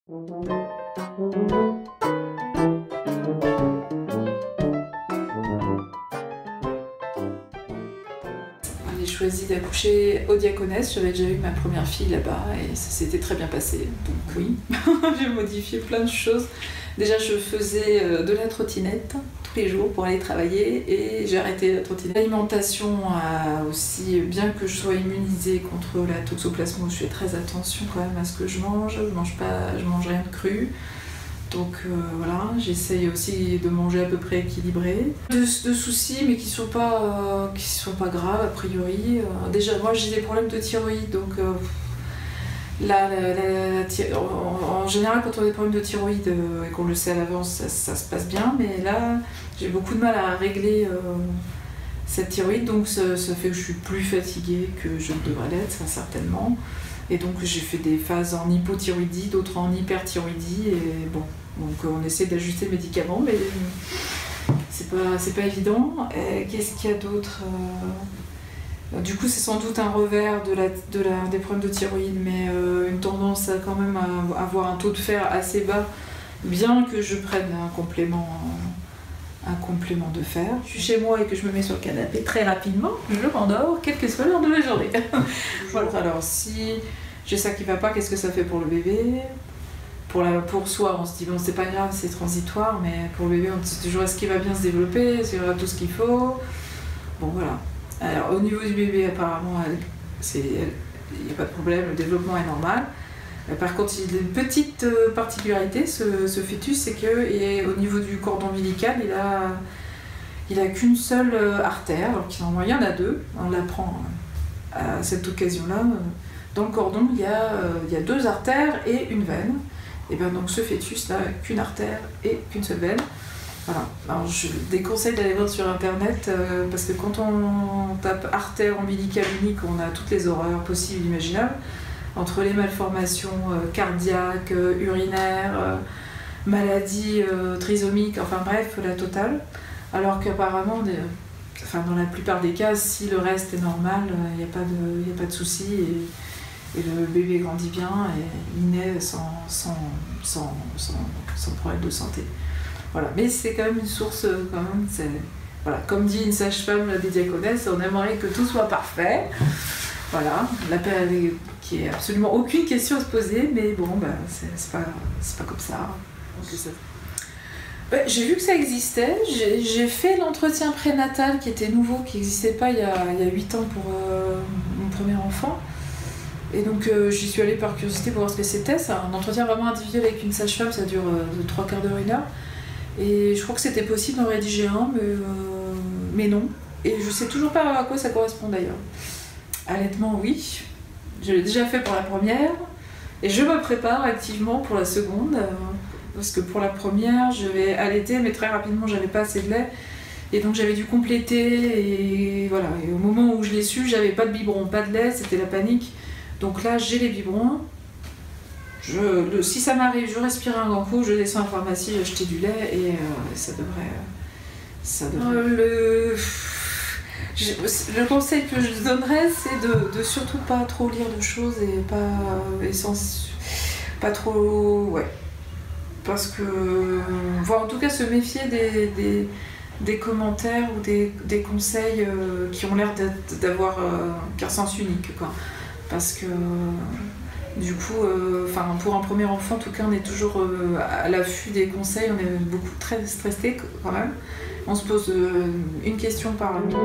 J'ai choisi d'accoucher au Diaconès, j'avais déjà eu ma première fille là-bas et ça s'était très bien passé, donc oui, j'ai modifié plein de choses. Déjà je faisais de la trottinette tous les jours pour aller travailler et j'ai arrêté la trottinette. L'alimentation aussi, bien que je sois immunisée contre la toxoplasmose, je fais très attention quand même à ce que je mange mange rien de cru. Donc voilà, j'essaye aussi de manger à peu près équilibré. De soucis, mais qui sont pas graves a priori. Déjà, moi j'ai des problèmes de thyroïde, donc en général quand on a des problèmes de thyroïde et qu'on le sait à l'avance, ça se passe bien, mais là j'ai beaucoup de mal à régler cette thyroïde, donc ça fait que je suis plus fatiguée que je ne devrais l'être, ça certainement. Et donc j'ai fait des phases en hypothyroïdie, d'autres en hyperthyroïdie, et bon, donc on essaie d'ajuster le médicament, mais c'est pas évident. Qu'est-ce qu'il y a d'autre? Du coup c'est sans doute un revers des problèmes de thyroïde, mais une tendance quand même à avoir un taux de fer assez bas, bien que je prenne un complément de fer. Je suis chez moi et que je me mets sur le canapé très rapidement, je m'endors, quelle que soit l'heure de la journée. Voilà. Alors si j'ai ça qui va pas, qu'est-ce que ça fait pour le bébé? Pour soi, on se dit bon c'est pas grave, c'est transitoire, mais pour le bébé on se dit toujours est-ce qu'il va bien se développer, est-ce qu'il aura tout ce qu'il faut? Bon voilà. Alors au niveau du bébé apparemment il n'y a pas de problème, le développement est normal. Par contre, il a une petite particularité, ce fœtus, c'est qu'au niveau du cordon ombilical, il a qu'une seule artère, alors qu'il y en a deux. On l'apprend à cette occasion-là. Dans le cordon, il y a deux artères et une veine. Et bien donc ce fœtus n'a qu'une artère et qu'une seule veine. Voilà. Alors je déconseille d'aller voir sur internet parce que quand on tape artère ombilicale unique, on a toutes les horreurs possibles et imaginables. Entre les malformations cardiaques, urinaires, maladies trisomiques, enfin bref, la totale. Alors qu'apparemment, dans la plupart des cas, si le reste est normal, il n'y a pas de souci et le bébé grandit bien et il naît sans problème de santé. Voilà. Mais c'est quand même une source, voilà. Comme dit une sage-femme des Diaconès, on aimerait que tout soit parfait. Voilà, qui est absolument aucune question à se poser, mais bon, c'est pas comme ça. J'ai vu que ça existait, j'ai fait l'entretien prénatal qui était nouveau, qui n'existait pas il y a 8 ans pour mon premier enfant. Et donc j'y suis allée par curiosité pour voir ce que c'était. C'est un entretien vraiment individuel avec une sage-femme, ça dure de 3 quarts d'heure, 1 heure. Et je crois que c'était possible d'en rédiger un, mais non. Et je sais toujours pas à quoi ça correspond d'ailleurs. Honnêtement, oui. Je l'ai déjà fait pour la première et je me prépare activement pour la seconde parce que pour la première, je vais allaiter, mais très rapidement, j'avais pas assez de lait et donc j'avais dû compléter et voilà. Et au moment où je l'ai su, j'avais pas de biberon, pas de lait, c'était la panique. Donc là, j'ai les biberons. Si ça m'arrive, je respire un grand coup, je descends à la pharmacie, acheter du lait et ça devrait. Le conseil que je donnerais, c'est de surtout pas trop lire de choses et pas trop. Ouais. Parce que. Enfin, en tout cas, se méfier des commentaires ou des conseils qui ont l'air d'avoir qu'un sens unique, quoi. Parce que. Du coup, pour un premier enfant, en tout cas, on est toujours à l'affût des conseils, on est très stressé quand même. On se pose une question par minute.